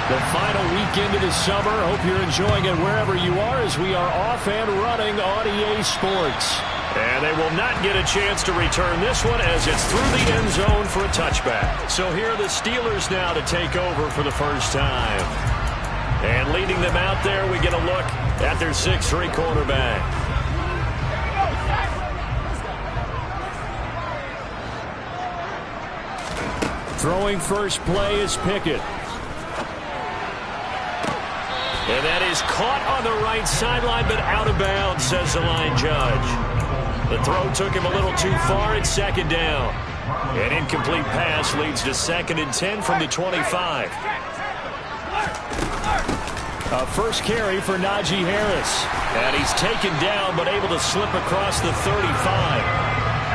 The final weekend of the summer. Hope you're enjoying it wherever you are as we are off and running on EA Sports. And they will not get a chance to return this one as it's through the end zone for a touchback. So here are the Steelers now to take over for the first time. And leading them out there, we get a look at their 6'3" quarterback. Throwing first play is Pickett. And that is caught on the right sideline, but out of bounds, says the line judge. The throw took him a little too far. It's second down. An incomplete pass leads to 2nd and 10 from the 25. A first carry for Najee Harris. And he's taken down, but able to slip across the 35.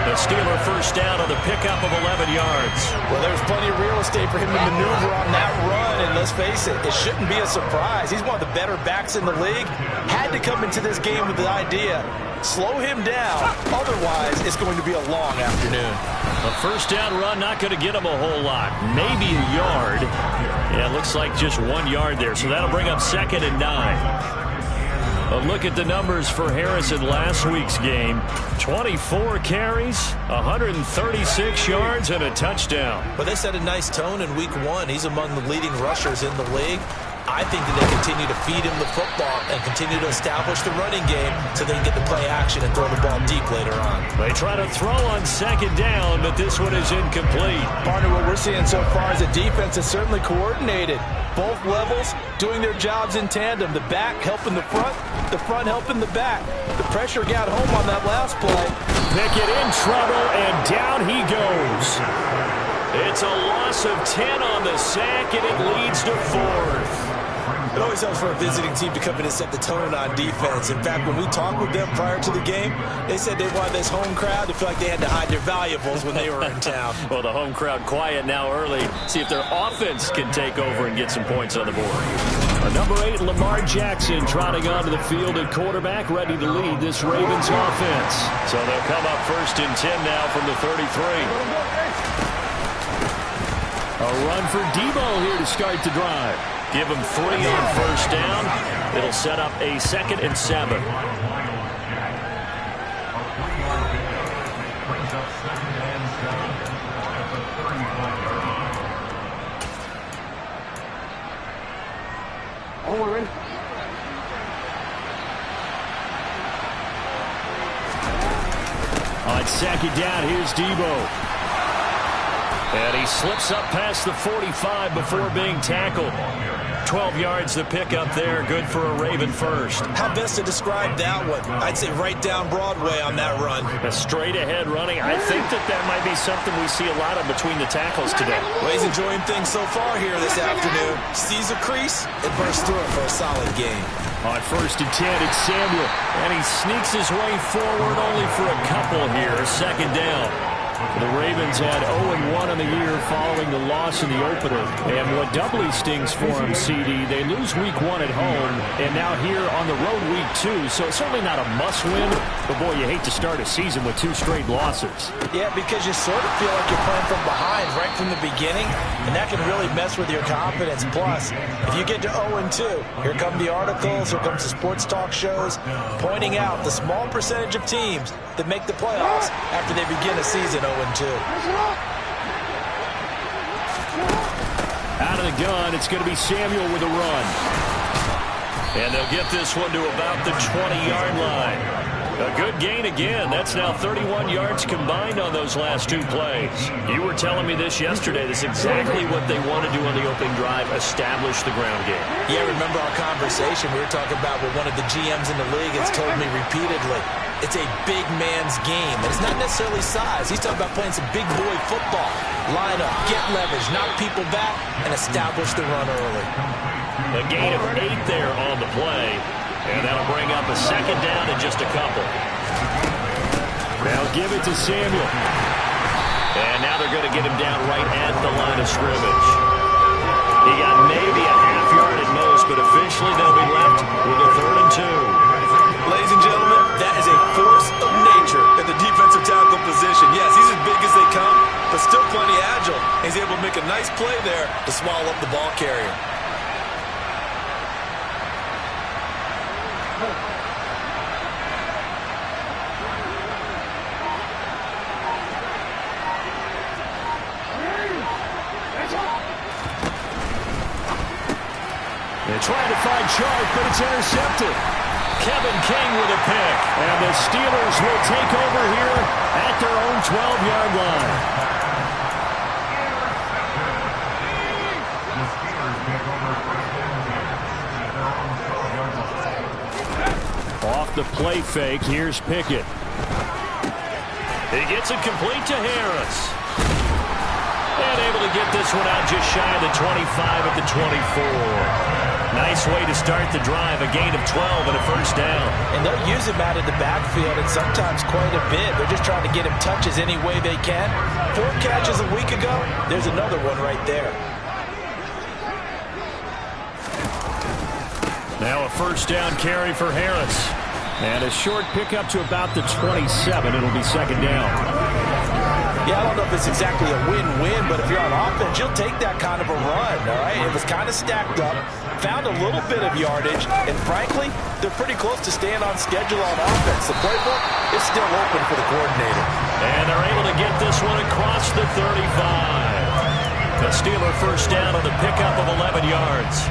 The Steeler first down on the pickup of 11 yards. Well, there's plenty of real estate for him to maneuver on that run, and let's face it, it shouldn't be a surprise. He's one of the better backs in the league. Had to come into this game with the idea, slow him down, otherwise it's going to be a long afternoon. A first down run, not going to get him a whole lot. Maybe a yard. Yeah, it looks like just 1 yard there, so that'll bring up 2nd and 9. A look at the numbers for Harris in last week's game. 24 carries, 136 yards, and a touchdown. But they set a nice tone in week 1. He's among the leading rushers in the league. I think that they continue to feed him the football and continue to establish the running game so they can get the play action and throw the ball deep later on. They try to throw on 2nd down, but this one is incomplete. Partner, what we're seeing so far is the defense is certainly coordinated. Both levels doing their jobs in tandem. The back helping the front helping the back. The pressure got home on that last play. Pickett in trouble, and down he goes. It's a loss of 10 on the sack, and it leads to 4th. It always helps for a visiting team to come in and set the tone on defense. In fact, when we talked with them prior to the game, they said they wanted this home crowd to feel like they had to hide their valuables when they were in town. Well, the home crowd quiet now early. See if their offense can take over and get some points on the board. Number 8, Lamar Jackson, trotting onto the field at quarterback, ready to lead this Ravens offense. So they'll come up 1st and 10 now from the 33. A run for Debo here to start the drive. Give him 3 on first down. It'll set up a 2nd and 7. On 2nd down, here's Debo. And he slips up past the 45 before being tackled. 12 yards to pick up there. Good for a Raven first. How best to describe that one? I'd say right down Broadway on that run. A straight ahead running. I think that might be something we see a lot of between the tackles today. Well, he's enjoying things so far here this afternoon. Sees a crease and bursts through it for a solid game. On 1st and 10, it's Samuel. And he sneaks his way forward only for a couple here. 2nd down. The Ravens had 0-1 on the year following the loss in the opener. And what doubly stings for them, CD, they lose week 1 at home, and now here on the road week 2. So it's certainly not a must-win, but boy, you hate to start a season with 2 straight losses. Yeah, because you sort of feel like you're playing from behind right from the beginning, and that can really mess with your confidence. Plus, if you get to 0-2, here come the articles, here comes the sports talk shows, pointing out the small percentage of teams that make the playoffs after they begin a season 0-2. Out of the gun, it's going to be Samuel with a run. And they'll get this one to about the 20-yard line. A good gain again. That's now 31 yards combined on those last 2 plays. You were telling me this yesterday. This is exactly what they want to do on the opening drive, establish the ground game. Yeah, remember our conversation. We were talking about what one of the GMs in the league has told me repeatedly. It's a big man's game. And it's not necessarily size. He's talking about playing some big boy football. Line up, get leverage, knock people back, and establish the run early. A gain of 8 there on the play. And that'll bring up a 2nd down in just a couple. They'll give it to Samuel. And now they're going to get him down right at the line of scrimmage. He got maybe a half yard at most, but officially they'll be left with a 3rd and 2. Ladies and gentlemen, that is a force of nature at the defensive tackle position. Yes, he's as big as they come, but still plenty agile. He's able to make a nice play there to swallow up the ball carrier. They're trying to find Sharp, but it's intercepted. Kevin King with a pick. And the Steelers will take over here at their own 12-yard line. Off the play fake, here's Pickett. He gets it complete to Harris. And able to get this one out just shy of the 25 at the 24. Nice way to start the drive, a gain of 12 and a first down. And they'll use him out in the backfield, and sometimes quite a bit. They're just trying to get him touches any way they can. 4 catches a week ago, there's another one right there. Now a first down carry for Harris. And a short pickup to about the 27. It'll be second down. Yeah, I don't know if it's exactly a win-win, but if you're on offense, you'll take that kind of a run, all right? It was kind of stacked up, found a little bit of yardage, and frankly, they're pretty close to staying on schedule on offense. The playbook is still open for the coordinator. And they're able to get this one across the 35. The Steeler first down on the pickup of 11 yards.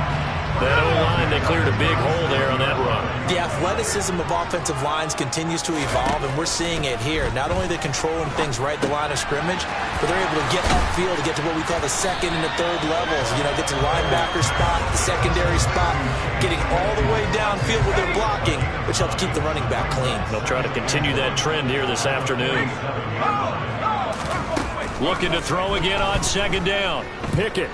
That O-line, they cleared a big hole there on that run. The athleticism of offensive lines continues to evolve, and we're seeing it here. Not only are they controlling things right at the line of scrimmage, but they're able to get upfield to get to what we call the second and the third levels. You know, get to the linebacker spot, the secondary spot, getting all the way downfield with their blocking, which helps keep the running back clean. They'll try to continue that trend here this afternoon. Looking to throw again on second down. Pickett.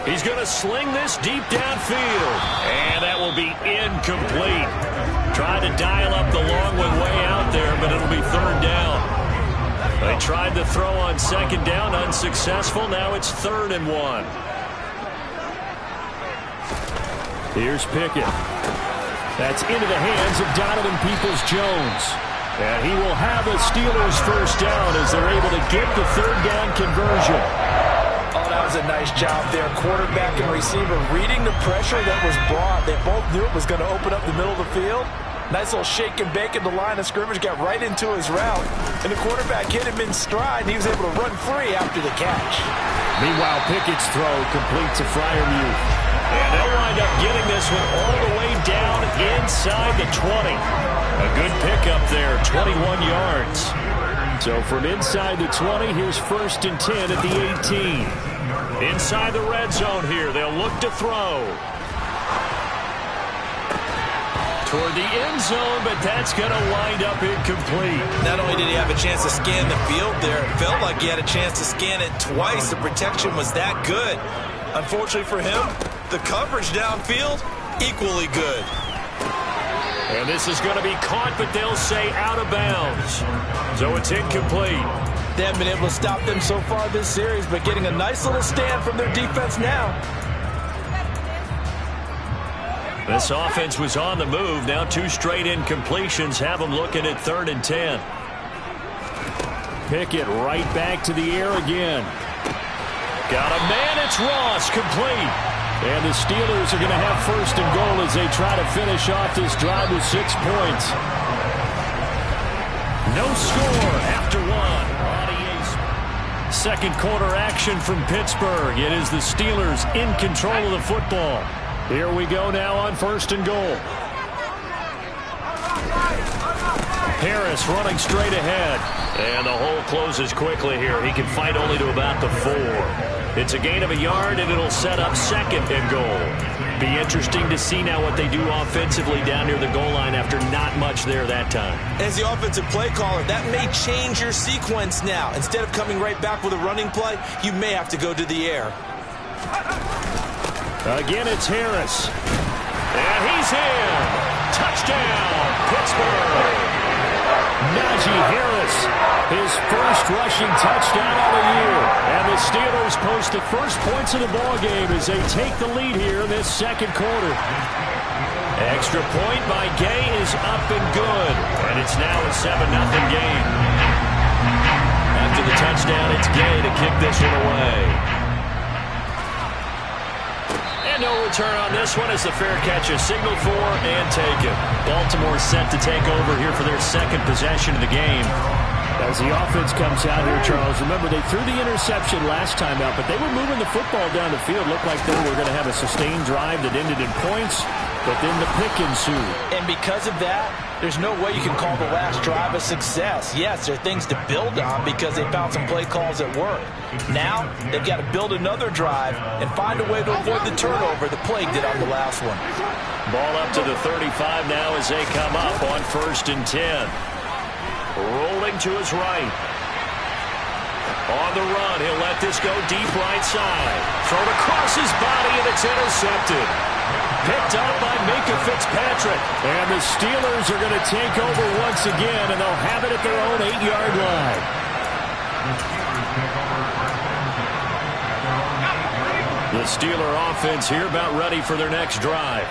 He's going to sling this deep downfield. And that will be incomplete. Trying to dial up the long one way out there, but it'll be third down. They tried to throw on second down, unsuccessful. Now it's 3rd and 1. Here's Pickett. That's into the hands of Donovan Peoples-Jones. And he will have a Steelers first down as they're able to get the third down conversion. Oh, that was a nice job there. Quarterback and receiver reading the pressure that was brought. They both knew it was going to open up the middle of the field. Nice little shake and bake at the line of scrimmage. Got right into his route. And the quarterback hit him in stride, and he was able to run free after the catch. Meanwhile, Pickett's throw complete to Freiermuth. And they'll wind up getting this one all the way down inside the 20. A good pickup there, 21 yards. So from inside the 20, here's 1st and 10 at the 18. Inside the red zone here, they'll look to throw. Toward the end zone, but that's going to wind up incomplete. Not only did he have a chance to scan the field there, it felt like he had a chance to scan it twice. The protection was that good. Unfortunately for him, the coverage downfield, equally good. And this is going to be caught, but they'll say out of bounds. So it's incomplete. They haven't been able to stop them so far this series, but getting a nice little stand from their defense now. This offense was on the move. Now 2 straight incompletions have them looking at 3rd and 10. Pickett right back to the air again. Got a man, it's Ross, complete. And the Steelers are going to have 1st and goal as they try to finish off this drive with 6 points. No score after 1. Second quarter action from Pittsburgh. It is the Steelers in control of the football. Here we go now on 1st and goal. Harris running straight ahead. And the hole closes quickly here. He can fight only to about the 4. It's a gain of a yard, and it'll set up 2nd and goal. Be interesting to see now what they do offensively down near the goal line after not much there that time. As the offensive play caller, that may change your sequence now. Instead of coming right back with a running play, you may have to go to the air. Again, it's Harris. And he's in. Touchdown, Pittsburgh. Najee Harris, his first rushing touchdown of the year. And the Steelers post the first points of the ballgame as they take the lead here in this 2nd quarter. Extra point by Gay is up and good. And it's now a 7-0 game. After the touchdown, it's Gay to kick this one away. And And no return on this one as the fair catch is signaled for and taken. Baltimore set to take over here for their second possession of the game. As the offense comes out here, Charles, remember they threw the interception last time out, but they were moving the football down the field. Looked like they were going to have a sustained drive that ended in points, but then the pick ensued. And because of that, there's no way you can call the last drive a success. Yes, there are things to build on because they found some play calls that work. Now, they've got to build another drive and find a way to avoid the turnover the Plague did on the last one. Ball up to the 35 now as they come up on 1st and 10. Rolling to his right. On the run, he'll let this go deep right side. Thrown across his body, and it's intercepted. Picked up by Minkah Fitzpatrick. And the Steelers are going to take over once again, and they'll have it at their own 8-yard line. The Steeler offense here about ready for their next drive.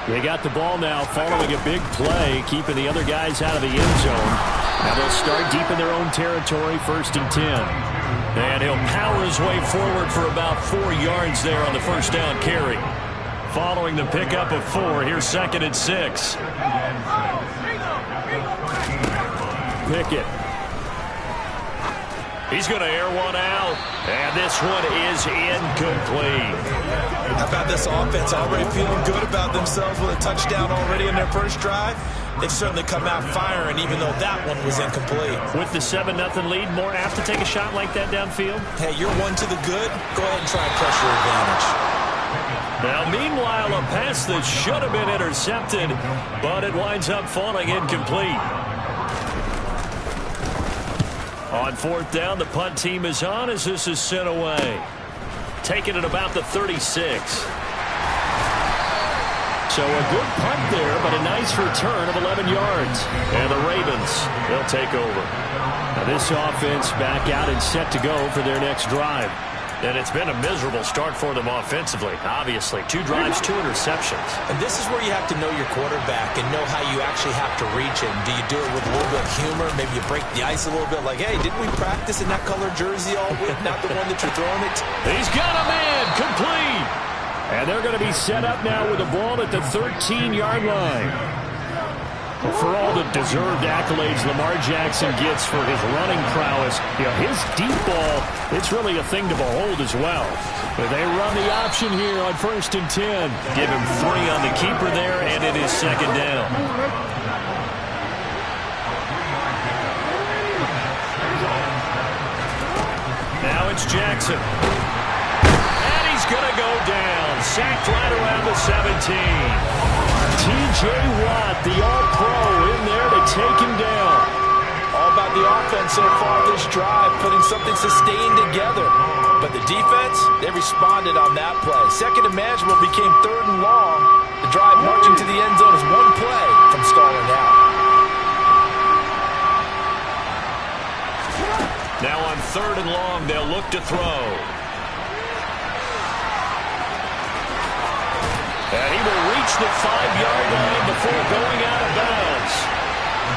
They got the ball now following a big play, keeping the other guys out of the end zone. Now they'll start deep in their own territory, 1st and 10. And he'll power his way forward for about 4 yards there on the first down carry. Following the pickup of 4, here's 2nd and 6. Pickett. He's going to air one out, and this one is incomplete. How about this offense already feeling good about themselves with a touchdown already in their first drive? They've certainly come out firing, even though that one was incomplete. With the 7-0 lead, more apt to take a shot like that downfield? Hey, you're one to the good. Go ahead and try and press your advantage. Now, meanwhile, a pass that should have been intercepted, but it winds up falling incomplete. On 4th down, the punt team is on as this is sent away. Taking it about the 36. So a good punt there, but a nice return of 11 yards. And the Ravens, they'll take over. Now this offense back out and set to go for their next drive. And it's been a miserable start for them offensively, obviously. 2 drives, 2 interceptions. And this is where you have to know your quarterback and know how you actually have to reach him. Do you do it with a little bit of humor? Maybe you break the ice a little bit like, hey, didn't we practice in that color jersey all week? Not the one that you're throwing it. He's got a man, complete. And they're going to be set up now with the ball at the 13-yard line. For all the deserved accolades Lamar Jackson gets for his running prowess, his deep ball, it's really a thing to behold as well. But they run the option here on 1st and 10. Give him 3 on the keeper there, and it is 2nd down. Now it's Jackson. And he's going to go down. Sacked right around the 17. T.J. Watt, the All-Pro, in there to take him down. All about the offense so far this drive, putting something sustained together. But the defense, they responded on that play. 2nd and manageable became 3rd and long. The drive marching to the end zone is 1 play from stalling out. Now on 3rd and long, they'll look to throw. And he will reach the 5-yard line before going out of bounds.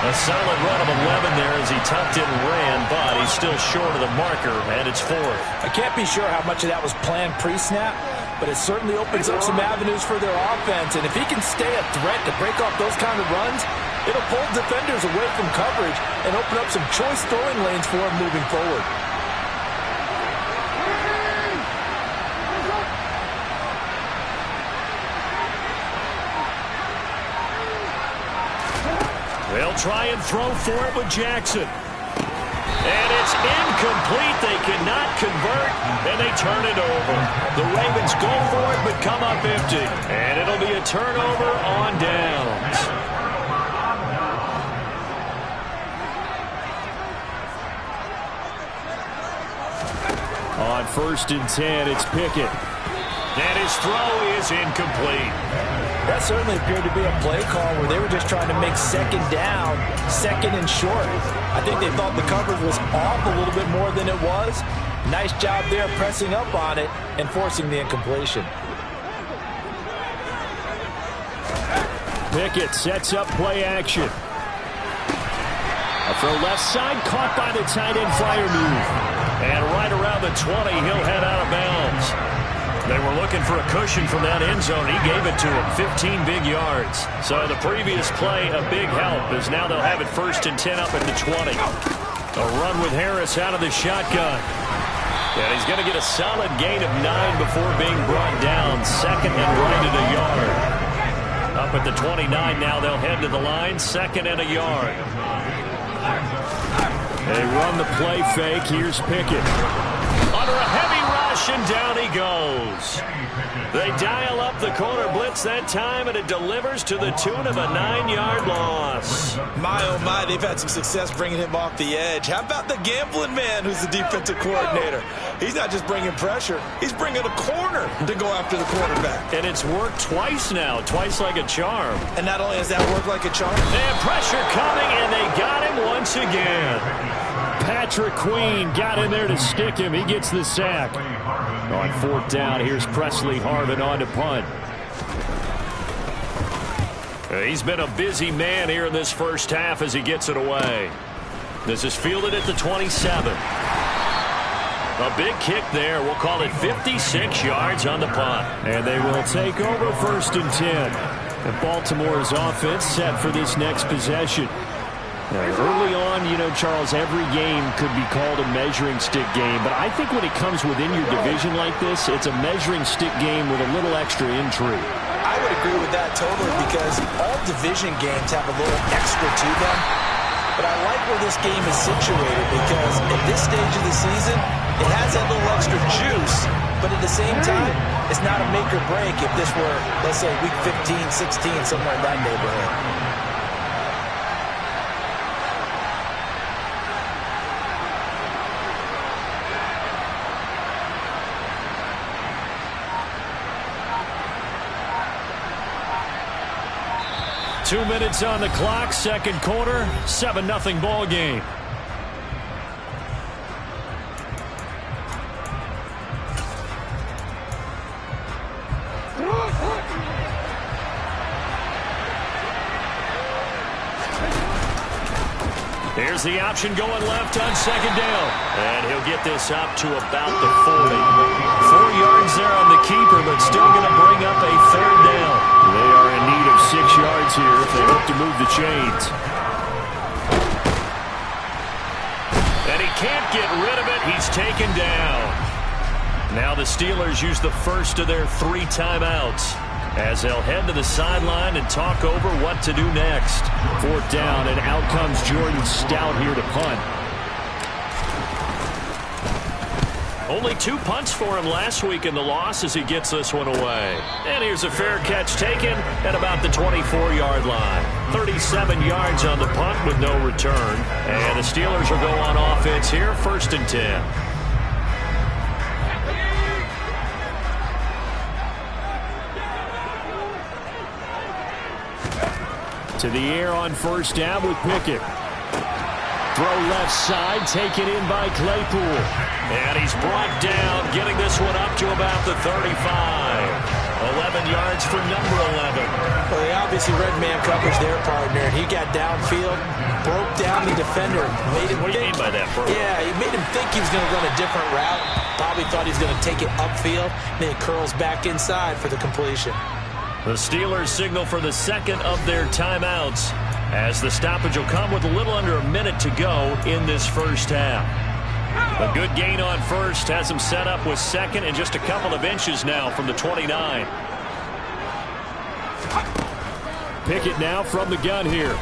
A solid run of 11 there as he tucked it and ran, but he's still short of the marker, and it's 4th. I can't be sure how much of that was planned pre-snap, but it certainly opens up some avenues for their offense. And if he can stay a threat to break off those kind of runs, it'll pull defenders away from coverage and open up some choice throwing lanes for him moving forward. They'll try and throw for it with Jackson. And it's incomplete. They cannot convert, and they turn it over. The Ravens go for it, but come up empty. And it'll be a turnover on downs. On 1st and 10, it's Pickett. And his throw is incomplete. That certainly appeared to be a play call where they were just trying to make 2nd down, 2nd and short. I think they thought the coverage was off a little bit more than it was. Nice job there pressing up on it and forcing the incompletion. Pickett sets up play action. A throw left side, caught by the tight end flyer move. And right around the 20, he'll head out of bounds. They were looking for a cushion from that end zone. He gave it to him, 15 big yards. So the previous play, a big help, as now they'll have it 1st and 10 up at the 20. A run with Harris out of the shotgun. And he's going to get a solid gain of 9 before being brought down. 2nd and right at a yard. Up at the 29 now, they'll head to the line. 2nd and a yard. They run the play fake. Here's Pickett. Under a heavy rush, and down he goes. They dial up the corner blitz that time, and it delivers to the tune of a 9-yard loss. My, oh my, they've had some success bringing him off the edge. How about the gambling man who's the defensive coordinator? He's not just bringing pressure. He's bringing a corner to go after the quarterback. And it's worked twice now, twice like a charm. And not only has that worked like a charm. And pressure coming, and they got him once again. Patrick Queen got in there to stick him. He gets the sack. On 4th down, here's Presley Harvin on to punt. He's been a busy man here in this first half as he gets it away. This is fielded at the 27. A big kick there. We'll call it 56 yards on the punt. And they will take over 1st and 10. And Baltimore's offense set for this next possession. Early on, you know, Charles, every game could be called a measuring stick game. But I think when it comes within your division like this, it's a measuring stick game with a little extra intrigue. I would agree with that totally because all division games have a little extra to them. But I like where this game is situated because at this stage of the season, it has that little extra juice. But at the same time, it's not a make or break if this were, let's say, week 15, 16, somewhere in that neighborhood. 2 minutes on the clock, 2nd quarter, 7-0 ball game. Here's the option going left on 2nd down. And he'll get this up to about the 40. 4 yards there on the keeper, but still going to bring up a 3rd down. They are in need of 6 yards here if they hope to move the chains. And he can't get rid of it. He's taken down. Now the Steelers use the first of their 3 timeouts as they'll head to the sideline and talk over what to do next. 4th down, and out comes Jordan Stout here to punt. Only 2 punts for him last week in the loss as he gets this one away. And here's a fair catch taken at about the 24-yard line. 37 yards on the punt with no return. And the Steelers will go on offense here, 1st and 10. To the air on 1st down with Pickett. Throw left side, taken in by Claypool. And he's brought down, getting this one up to about the 35. 11 yards for number 11. Well, they obviously read man coverage their partner, and he got downfield, broke down the defender. What do you mean by that, bro? Yeah, he made him think he was going to run a different route. Probably thought he was going to take it upfield. Then it curls back inside for the completion. The Steelers signal for the 2nd of their timeouts as the stoppage will come with a little under a minute to go in this first half. A good gain on 1st has him set up with 2nd and just a couple of inches now from the 29. Pickett now from the gun here.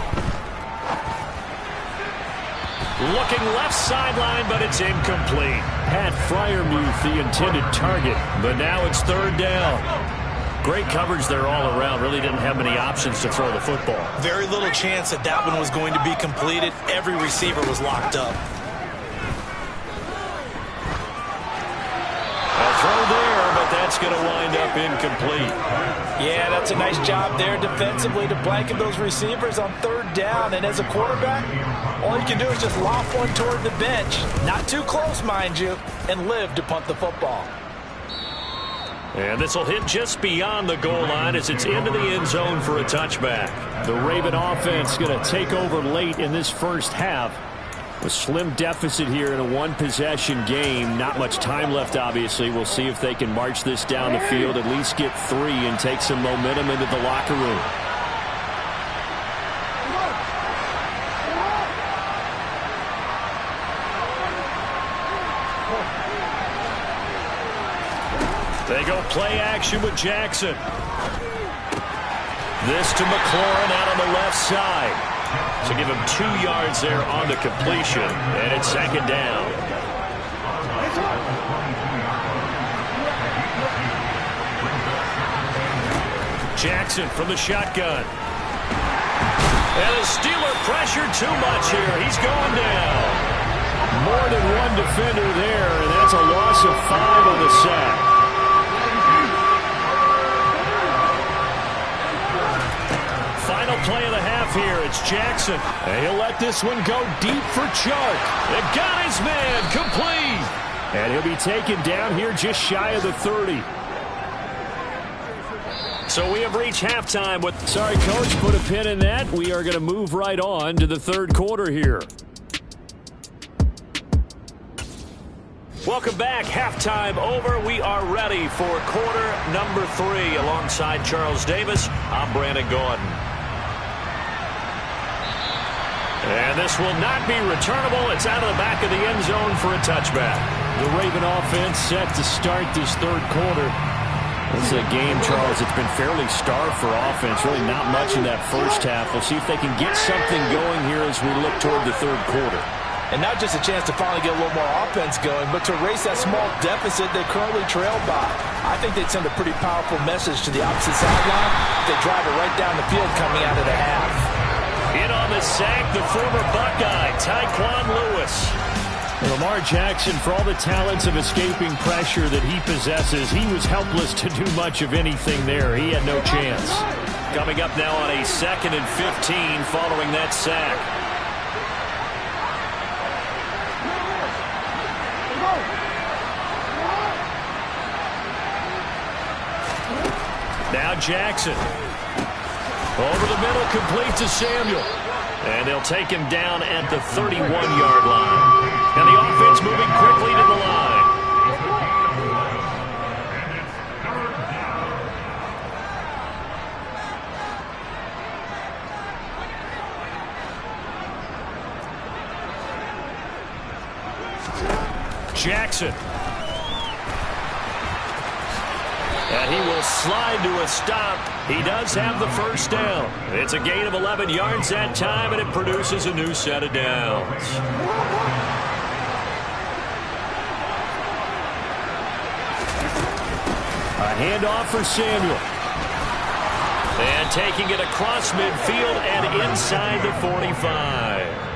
Looking left sideline, but it's incomplete. Pat Freiermuth, the intended target. But now it's 3rd down. Great coverage there all around. Really didn't have many options to throw the football. Very little chance that that one was going to be completed. Every receiver was locked up. A throw there, but that's going to wind up incomplete. Yeah, that's a nice job there defensively to blanket those receivers on 3rd down. And as a quarterback, all you can do is just loft one toward the bench. Not too close, mind you, and live to punt the football. And this will hit just beyond the goal line as it's into the end zone for a touchback. The Raven offense going to take over late in this first half. A slim deficit here in a one-possession game. Not much time left, obviously. We'll see if they can march this down the field, at least get 3, and take some momentum into the locker room. They go play action with Jackson. This to McLaurin out on the left side. So give him 2 yards there on the completion, and it's second down. Jackson from the shotgun. And the Steeler pressured too much here. He's going down. More than one defender there, and that's a loss of 5 on the sack. Final play of the half here. It's Jackson. And he'll let this one go deep for Chark. It got his man complete. And he'll be taken down here just shy of the 30. So we have reached halftime with... Sorry, Coach, put a pin in that. We are going to move right on to the third quarter here. Welcome back. Halftime over. We are ready for quarter number 3. Alongside Charles Davis, I'm Brandon Gordon. And this will not be returnable. It's out of the back of the end zone for a touchback. The Raven offense set to start this third quarter. This is a game, Charles, it's been fairly starved for offense. Really not much in that first half. We'll see if they can get something going here as we look toward the third quarter. And not just a chance to finally get a little more offense going, but to erase that small deficit they currently trail by. I think they'd send a pretty powerful message to the opposite sideline if they drive it right down the field coming out of the half. In on the sack, the former Buckeye, Tyquan Lewis. Lamar Jackson, for all the talents of escaping pressure that he possesses, he was helpless to do much of anything there. He had no chance. Coming up now on a 2nd and 15 following that sack. Now Jackson. Over the middle, complete to Samuel. And they'll take him down at the 31-yard line. And the offense moving quickly to the line. Jackson. And he will slide to a stop. He does have the first down. It's a gain of 11 yards that time, and it produces a new set of downs. A handoff for Samuel. And taking it across midfield and inside the 45.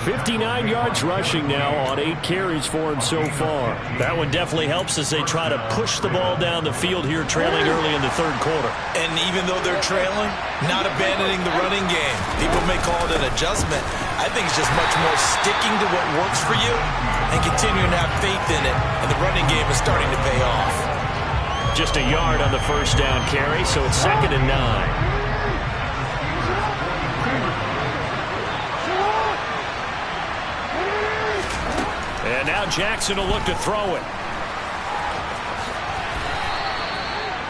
59 yards rushing now on 8 carries for him so far. That one definitely helps as they try to push the ball down the field here, trailing early in the third quarter. And even though they're trailing, not abandoning the running game. People may call it an adjustment. I think it's just much more sticking to what works for you and continuing to have faith in it. And the running game is starting to pay off. Just a yard on the first down carry, so it's 2nd and 9. And now Jackson will look to throw it.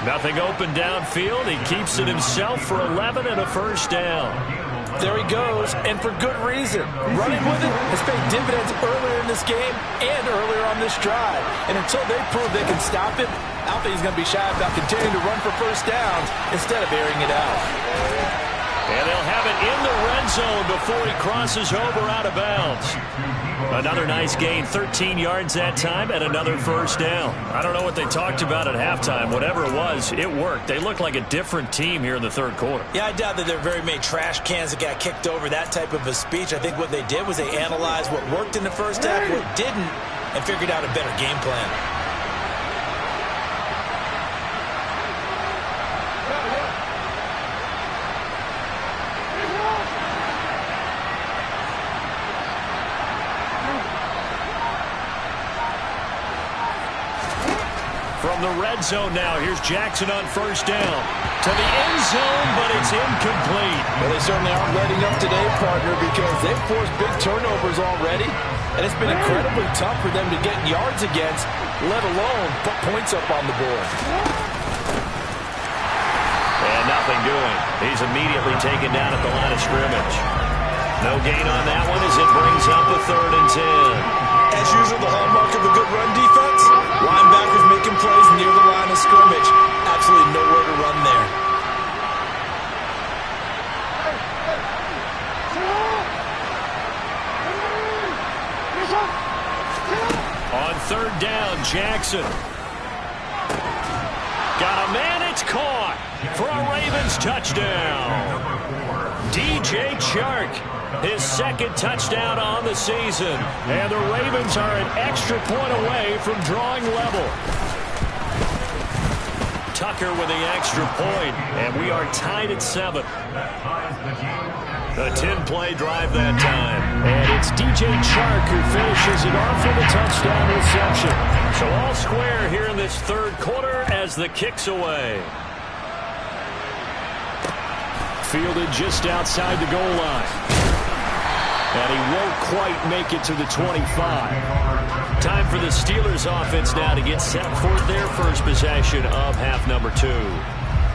Nothing open downfield. He keeps it himself for 11 and a first down. There he goes, and for good reason. Running with it has paid dividends earlier in this game and earlier on this drive. And until they prove they can stop him, I don't think he's going to be shy about continuing to run for first downs instead of airing it out. And they'll have it in the red zone before he crosses over out of bounds. Another nice gain, 13 yards that time, and another first down. I don't know what they talked about at halftime. Whatever it was, it worked. They look like a different team here in the third quarter. Yeah, I doubt that there are very many trash cans that got kicked over, that type of a speech. I think what they did was they analyzed what worked in the first half, what didn't, and figured out a better game plan. From the red zone now. Here's Jackson on first down. To the end zone, but it's incomplete. Well, they certainly aren't letting up today, partner, because they've forced big turnovers already. And it's been incredibly tough for them to get yards against, let alone put points up on the board. And nothing doing. He's immediately taken down at the line of scrimmage. No gain on that one as it brings up a 3rd and 10. As usual, the hallmark of a good run defense, linebackers making plays near the line of scrimmage. Absolutely nowhere to run there. On 3rd down, Jackson. Got a man, it's caught for a Ravens touchdown. DJ Chark, his 2nd touchdown on the season. And the Ravens are an extra point away from drawing level. Tucker with the extra point, and we are tied at 7. A 10-play drive that time. And it's DJ Chark who finishes it off with a touchdown reception. So all square here in this 3rd quarter as the kick's away. Fielded just outside the goal line. And he won't quite make it to the 25. Time for the Steelers offense now to get set for their first possession of half number 2.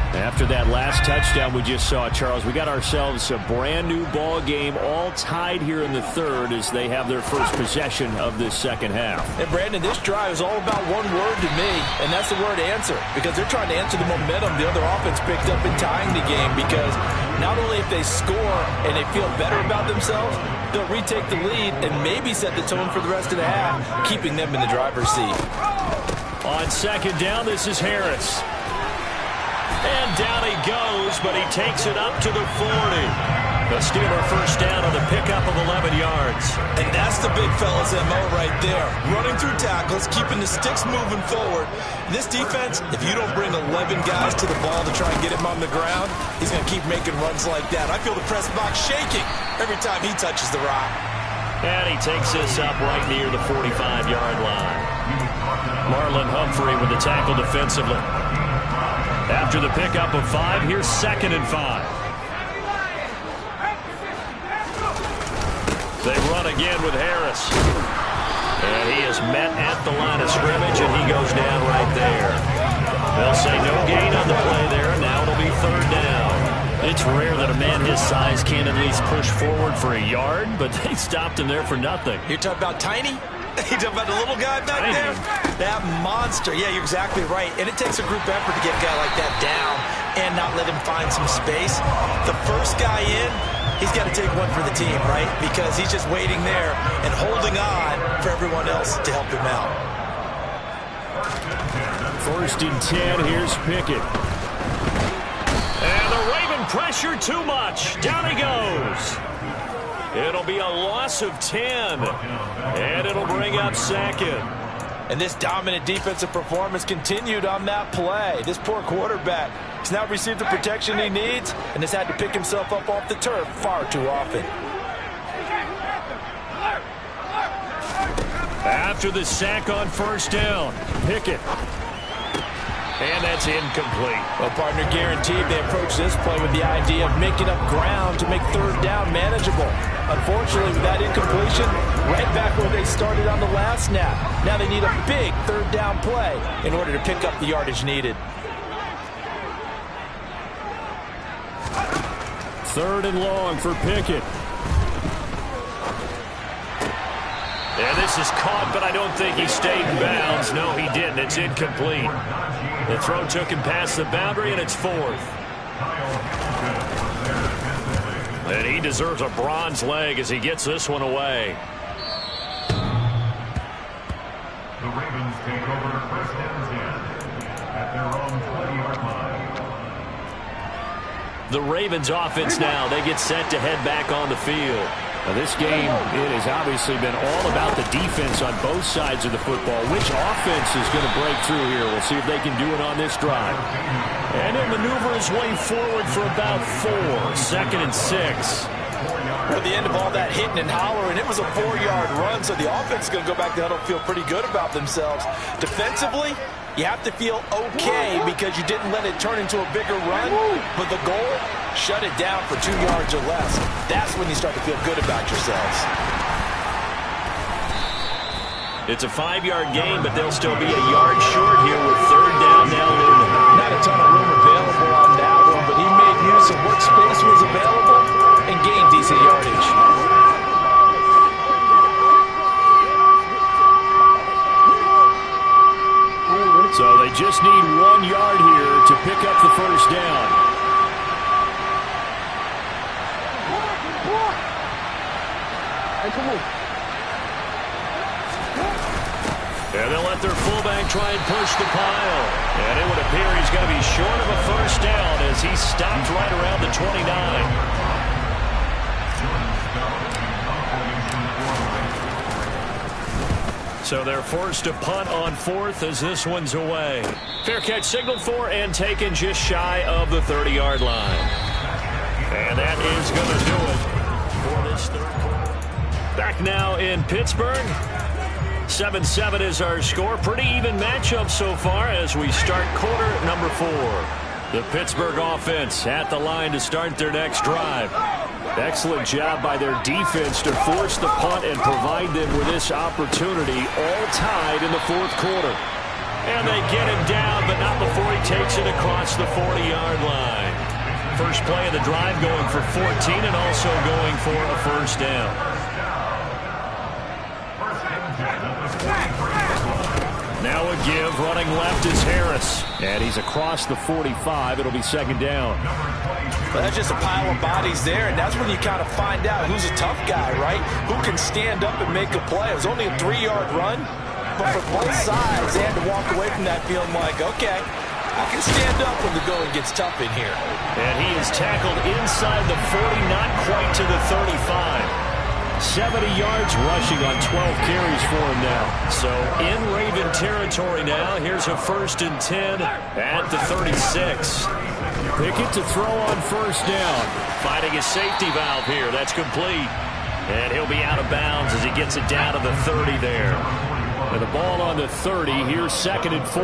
After that last touchdown we just saw, Charles, we got ourselves a brand new ball game, all tied here in the 3rd as they have their first possession of this 2nd half. And Brandon, this drive is all about one word to me, and that's the word answer, because they're trying to answer the momentum the other offense picked up in tying the game, because not only if they score and they feel better about themselves, they'll retake the lead and maybe set the tone for the rest of the half, keeping them in the driver's seat. On 2nd down, this is Harris. And down he goes, but he takes it up to the 40. The Steeler first down on the pickup of 11 yards. And that's the big fella's MO right there. Running through tackles, keeping the sticks moving forward. This defense, if you don't bring 11 guys to the ball to try and get him on the ground, he's going to keep making runs like that. I feel the press box shaking every time he touches the rock. And he takes this up right near the 45-yard line. Marlon Humphrey with the tackle defensively. After the pickup of 5, here's 2nd and 5. They run again with Harris. And he is met at the line of scrimmage, and he goes down right there. They'll say no gain on the play there, and now it'll be 3rd down. It's rare that a man his size can at least push forward for a yard, but they stopped him there for nothing. You're talking about tiny? You talking about the little guy back there? That monster. Yeah, you're exactly right. And it takes a group effort to get a guy like that down and not let him find some space. The first guy in, he's got to take one for the team, right? Because he's just waiting there and holding on for everyone else to help him out. 1st and 10, here's Pickett. And the Raven pressure too much. Down he goes. It'll be a loss of 10, and it'll bring up 2nd. And this dominant defensive performance continued on that play. This poor quarterback has now received the protection he needs and has had to pick himself up off the turf far too often. After the sack on 1st down, Pickett. And that's incomplete. Well, partner, guaranteed they approach this play with the idea of making up ground to make 3rd down manageable. Unfortunately, with that incompletion, right back where they started on the last snap. Now they need a big 3rd down play in order to pick up the yardage needed. 3rd and long for Pickett. And this is caught, but I don't think he stayed in bounds. No, he didn't. It's incomplete. The throw took him past the boundary, and it's 4th. And he deserves a bronze leg as he gets this one away. The Ravens take over 1st and 10 at their own 20-yard line. The Ravens offense now, they get set to head back on the field. Now this game, it has obviously been all about the defense on both sides of the football. Which offense is going to break through here? We'll see if they can do it on this drive. And he'll maneuver his way forward for about 4. 2nd and 6. At the end of all that hitting and hollering, it was a 4-yard run, so the offense is going to go back to huddle, feel pretty good about themselves. Defensively, You have to feel okay because you didn't let it turn into a bigger run, but the goal, shut it down for 2 yards or less. That's when you start to feel good about yourselves. It's a 5-yard gain, but they'll still be a yard short here with third down now looming. Not a ton of room available on that one, but he made use of what space was available and gained decent yardage. So they just need 1 yard here to pick up the first down. And they'll let their fullback try and push the pile. And it would appear he's going to be short of a first down as he stopped right around the 29. So they're forced to punt on fourth as this one's away. Fair catch signaled for and taken just shy of the 30-yard line. And that is going to do it for this third quarter. Back now in Pittsburgh. 7-7 is our score. Pretty even matchup so far as we start quarter number 4. The Pittsburgh offense at the line to start their next drive. Excellent job by their defense to force the punt and provide them with this opportunity, all tied in the fourth quarter. And they get him down, but not before he takes it across the 40-yard line. First play of the drive going for 14 and also going for a first down. Now a give, running left is Harris. And he's across the 45. It'll be second down. Well, that's just a pile of bodies there, and that's when you kind of find out who's a tough guy, right? Who can stand up and make a play. It was only a 3-yard run, but for both sides, they had to walk away from that feeling like, okay, I can stand up when the going gets tough in here. And he is tackled inside the 40, not quite to the 35. 70 yards rushing on 12 carries for him now. So in Raven territory now. Here's a 1st and 10 at the 36. Pickett to throw on first down. Finding his safety valve here. That's complete. And he'll be out of bounds as he gets it down to the 30 there. And the ball on the 30. Here's 2nd and 4.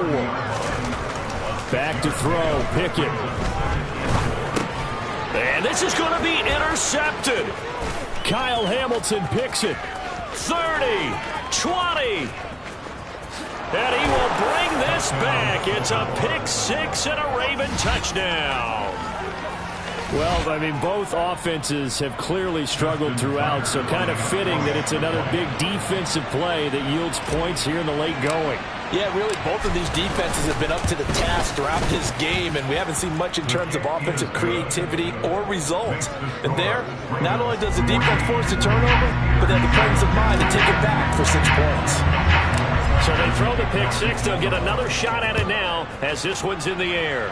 Back to throw. Pickett. And this is going to be intercepted. Kyle Hamilton picks it. 30, 20. And he will bring this back. It's a pick six and a Raven touchdown. Well, I mean, both offenses have clearly struggled throughout, so kind of fitting that it's another big defensive play that yields points here in the late going. Yeah, really, both of these defenses have been up to the task throughout this game, and we haven't seen much in terms of offensive creativity or results. And there, not only does the defense force a turnover, but they have the presence of mind to take it back for 6 points. So they throw the pick six. They'll get another shot at it now as this one's in the air.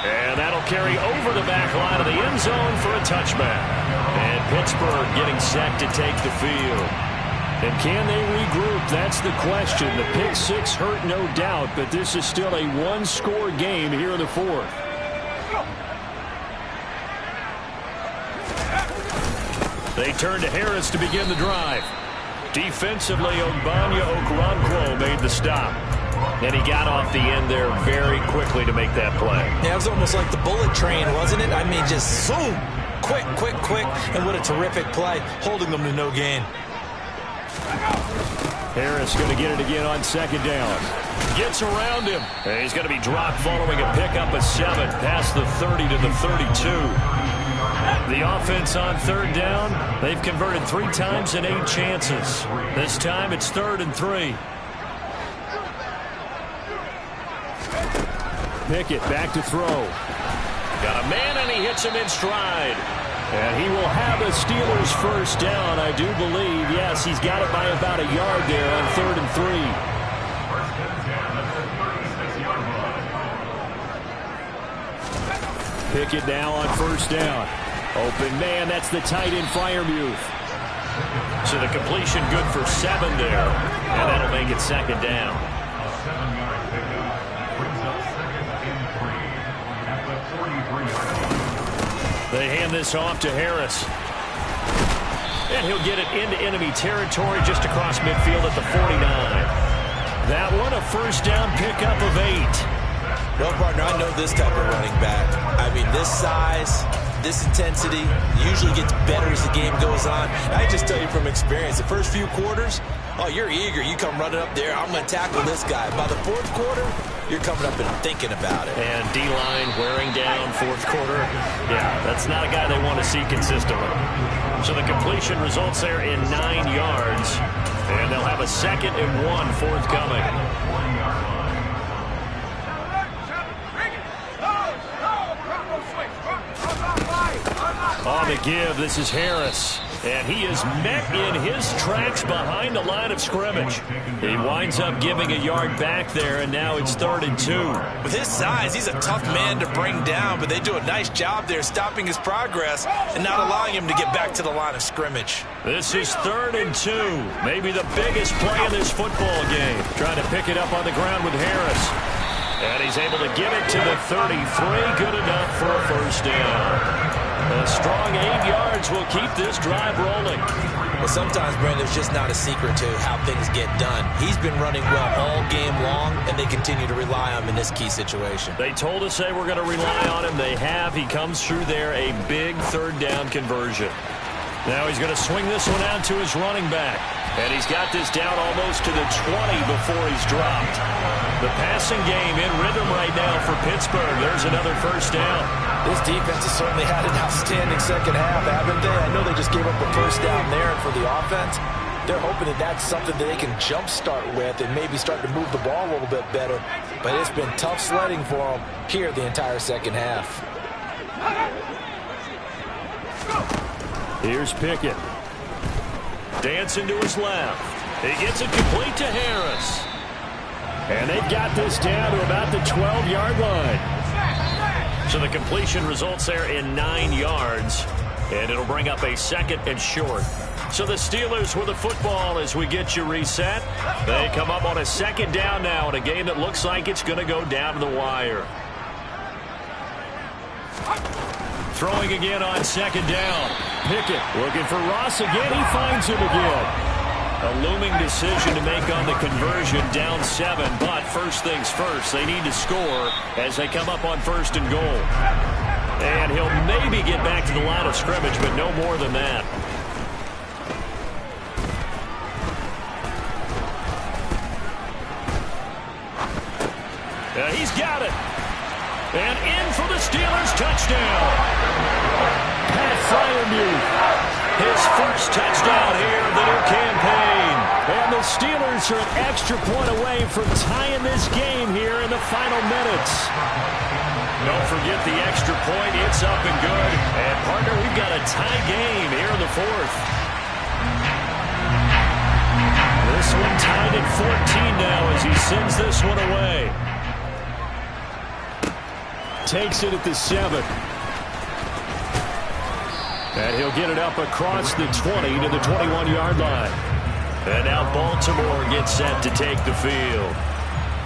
And that'll carry over the back line of the end zone for a touchback. And Pittsburgh getting set to take the field. And can they regroup? That's the question. The pick six hurt, no doubt, but this is still a one-score game here in the fourth. They turn to Harris to begin the drive. Defensively, Ogbanya Okoronkwo made the stop. And he got off the end there very quickly to make that play. Yeah, it was almost like the bullet train, wasn't it? I mean, just zoom. Quick, quick, quick. And what a terrific play, holding them to no gain. Harris going to get it again on second down. Gets around him. And he's going to be dropped following a pickup of 7 past the 30 to the 32. The offense on third down, they've converted 3 times in 8 chances. This time it's 3rd and 3. Pickett back to throw. Got a man and he hits him in stride. And he will have a Steelers first down, I do believe. Yes, he's got it by about a yard there on 3rd and 3. Pickett now on first down. Open man, that's the tight end Freiermuth. So the completion good for 7 there. And that'll make it second down. They hand this off to Harris. And he'll get it into enemy territory just across midfield at the 49. That one a first down pickup of 8. Well, partner, I know this type of running back. I mean, this size, this intensity usually gets better as the game goes on. I just tell you from experience, the first few quarters, oh, you're eager. You come running up there, I'm going to tackle this guy. By the fourth quarter, you're coming up and thinking about it. And D-line wearing down fourth quarter. Yeah, that's not a guy they want to see consistently. So the completion results there in 9 yards. And they'll have a 2nd and 1 forthcoming. On the give, this is Harris. And he is met in his tracks behind the line of scrimmage. He winds up giving a yard back there, and now it's 3rd and 2. With his size, he's a tough man to bring down, but they do a nice job there stopping his progress and not allowing him to get back to the line of scrimmage. This is 3rd and 2. Maybe the biggest play in this football game. Trying to pick it up on the ground with Harris. And he's able to get it to the 33. Good enough for a first down. A strong 8 yards will keep this drive rolling. Well, sometimes, Brandon, there's just not a secret to how things get done. He's been running well all game long, and they continue to rely on him in this key situation. They told us they were going to rely on him. They have. He comes through there, a big 3rd down conversion. Now he's going to swing this one out to his running back. And he's got this down almost to the 20 before he's dropped. The passing game in rhythm right now for Pittsburgh. There's another first down. This defense has certainly had an outstanding second half, haven't they? I know they just gave up a first down there, and for the offense, they're hoping that that's something that they can jumpstart with and maybe start to move the ball a little bit better. But it's been tough sledding for them here the entire second half. Here's Pickett. Dancing to his left. He gets it complete to Harris. And they've got this down to about the 12-yard line. So the completion results there in 9 yards. And it'll bring up a 2nd and short. So the Steelers with the football as we get you reset. They come up on a 2nd down now in a game that looks like it's going to go down to the wire. Throwing again on 2nd down. Pickett looking for Ross again. He finds him again. A looming decision to make on the conversion, down 7. But first things first, they need to score as they come up on 1st and goal. And he'll maybe get back to the line of scrimmage, but no more than that. He's got it. And in for the Steelers, touchdown. Pat Fryermuth. His first touchdown here of the new campaign. And the Steelers are an extra point away from tying this game here in the final minutes. Don't forget the extra point. It's up and good. And, partner, we've got a tie game here in the 4th. This one tied at 14 now as he sends this one away. Takes it at the 7. And he'll get it up across the 20 to the 21-yard line. And now Baltimore gets set to take the field.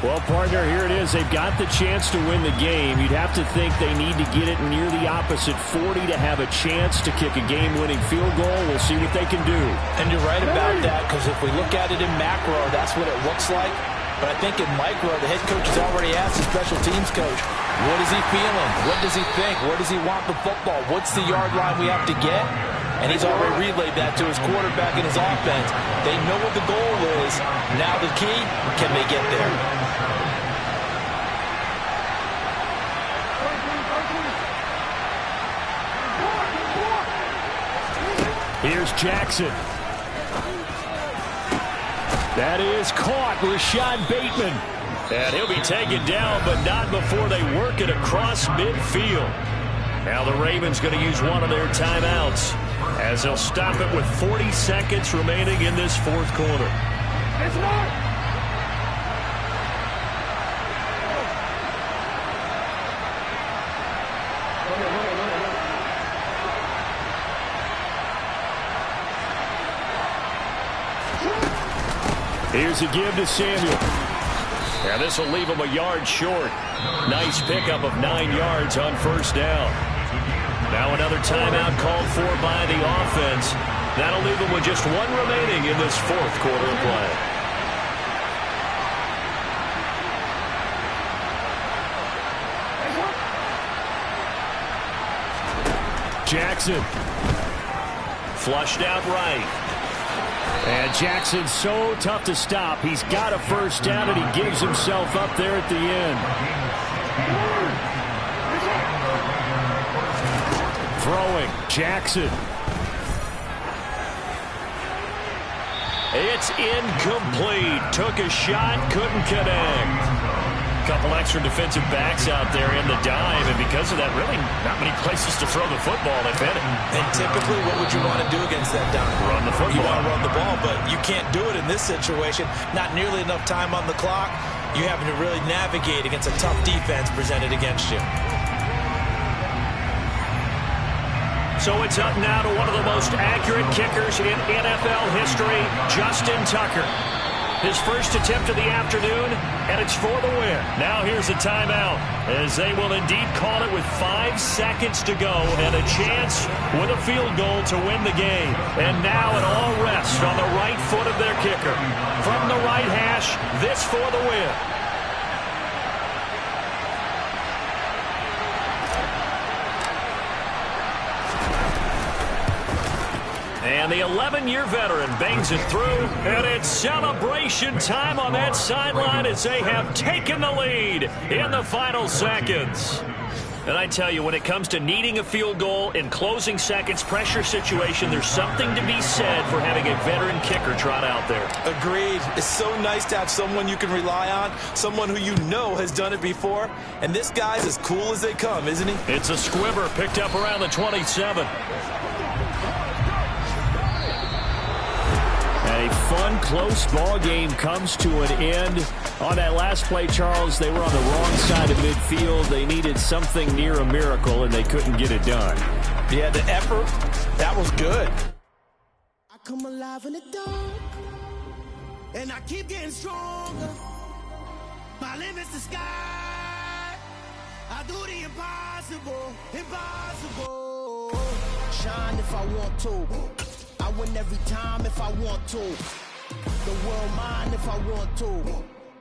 Well, partner, here it is. They've got the chance to win the game. You'd have to think they need to get it near the opposite 40 to have a chance to kick a game-winning field goal. We'll see what they can do. And you're right about that, because if we look at it in macro, that's what it looks like. But I think in micro, the head coach has already asked the special teams coach, what is he feeling? What does he think? Where does he want the football? What's the yard line we have to get? And he's already relayed that to his quarterback and his offense. They know what the goal is. Now the key, can they get there? Here's Jackson. That is caught. Rashad Bateman. And he'll be taken down, but not before they work it across midfield. Now the Ravens going to use one of their timeouts as they'll stop it with 40 seconds remaining in this 4th quarter. Here's a give to Samuel. And this will leave him a yard short. Nice pickup of 9 yards on 1st down. Now another timeout called for by the offense. That'll leave him with just 1 remaining in this 4th quarter of play. Jackson. Flushed out right. And Jackson's so tough to stop. He's got a first down, and he gives himself up there at the end. Throwing, Jackson. It's incomplete. Took a shot, couldn't connect. Couple extra defensive backs out there in the dime, and because of that, really not many places to throw the football, if any. And typically, what would you want to do against that dime? Run the football. You want to run the ball, but you can't do it in this situation. Not nearly enough time on the clock. You having to really navigate against a tough defense presented against you. So it's up now to one of the most accurate kickers in NFL history, Justin Tucker. His first attempt of the afternoon, and it's for the win. Now here's a timeout, as they will indeed call it with 5 seconds to go and a chance with a field goal to win the game. And now it all rests on the right foot of their kicker. From the right hash, this for the win. And the 11-year veteran bangs it through, and it's celebration time on that sideline as they have taken the lead in the final seconds. And I tell you, when it comes to needing a field goal in closing seconds, pressure situation, there's something to be said for having a veteran kicker trot out there. Agreed. It's so nice to have someone you can rely on, someone who you know has done it before. And this guy's as cool as they come, isn't he? It's a squibber picked up around the 27. A fun, close ball game comes to an end. On that last play, Charles, they were on the wrong side of midfield. They needed something near a miracle, and they couldn't get it done. Yeah, the effort, that was good. I come alive in the dark, and I keep getting stronger. My limit's the sky. I do the impossible, impossible. Shine if I want to. I win every time if I want to. The world mine if I want to.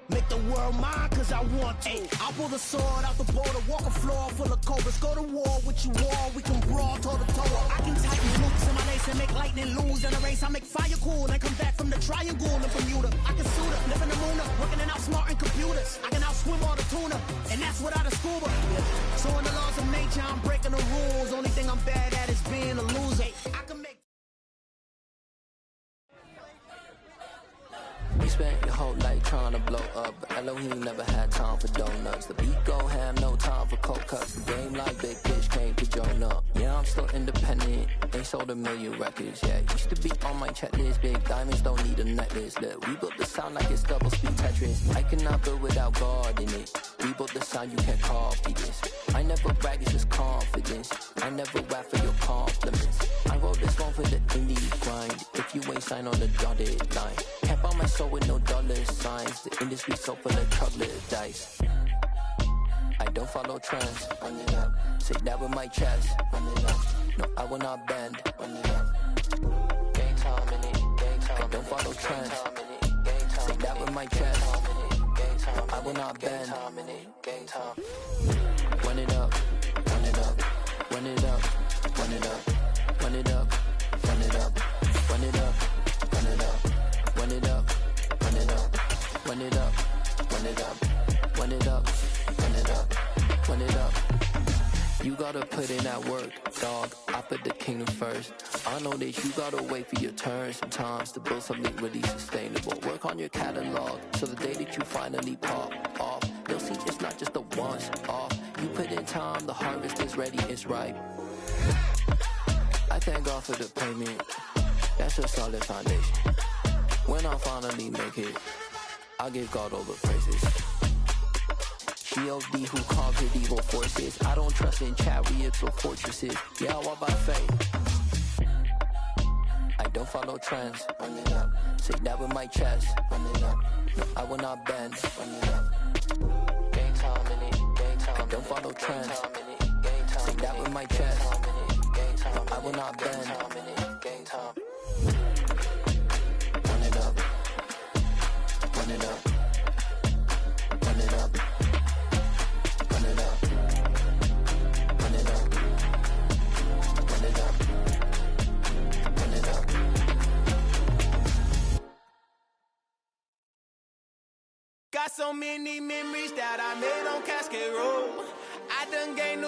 Make the world mine cause I want to. I'll pull the sword out the border, walk a floor full of cobras. Go to war with you all, we can brawl toe to toe. I can tighten loops in my lace and make lightning lose in a race. I make fire cool and come back from the triangle in Bermuda. I can suit up, live in the moon up, working and outsmarting computers. I can outswim all the tuna, and that's without a scuba. So in the laws of nature, I'm breaking the rules. Only thing I'm bad at is being a loser. I can make You spent your whole life trying to blow up, but Elohim never had time for donuts. The beat go ham, no time for cold cuts. The game like Big Fish came to join up. Yeah, I'm still independent, ain't sold a million records. Yeah, used to be on my checklist. Big diamonds don't need a necklace. Look, we built the sound like it's double speed Tetris. I cannot build without God in it. We built the sound, you can't copy this. I never brag, it's just confidence. I never rap for your compliments. I wrote this one for the indie grind. If you ain't signed on the dotted line, can't buy my soul with no dollar signs. The industry so full of chocolate dice. I don't follow trends. Run it up. Say that with my chest. Run it up. No, I will not bend. Run it up. Game time in it. Game time. I don't follow trends. Say that with my chest. No, I will not bend. Game time. Run it up. Run it up. Run it up. Run it up. Run it up. Run it up. Run it up. Run it up. Run it up. Run it up. Run it up. Run it up. Run it up. Run it up. Run it up. You gotta put in that work, dog. I put the kingdom first. I know that you gotta wait for your turn sometimes to build something really sustainable. Work on your catalog so the day that you finally pop off, you'll see it's not just a once off. You put in time, the harvest is ready, it's ripe. I thank God for the payment. That's a solid foundation. When I finally make it, I'll give God all the praises. G.O.D. who conquered evil forces. I don't trust in chariots or fortresses. Yeah, I walk by faith. I don't follow trends. Run it up. Say that with my chest. Run it up. No, I will not bend. Run it up. Game time in it. Game time. I don't follow trends. Say that with my chest. No, I will not bend. Game time. Run it up. Run it up. Run it up. Run it up. Run it up. Run it Got so many memories that I made on Cascade Road. I done gained new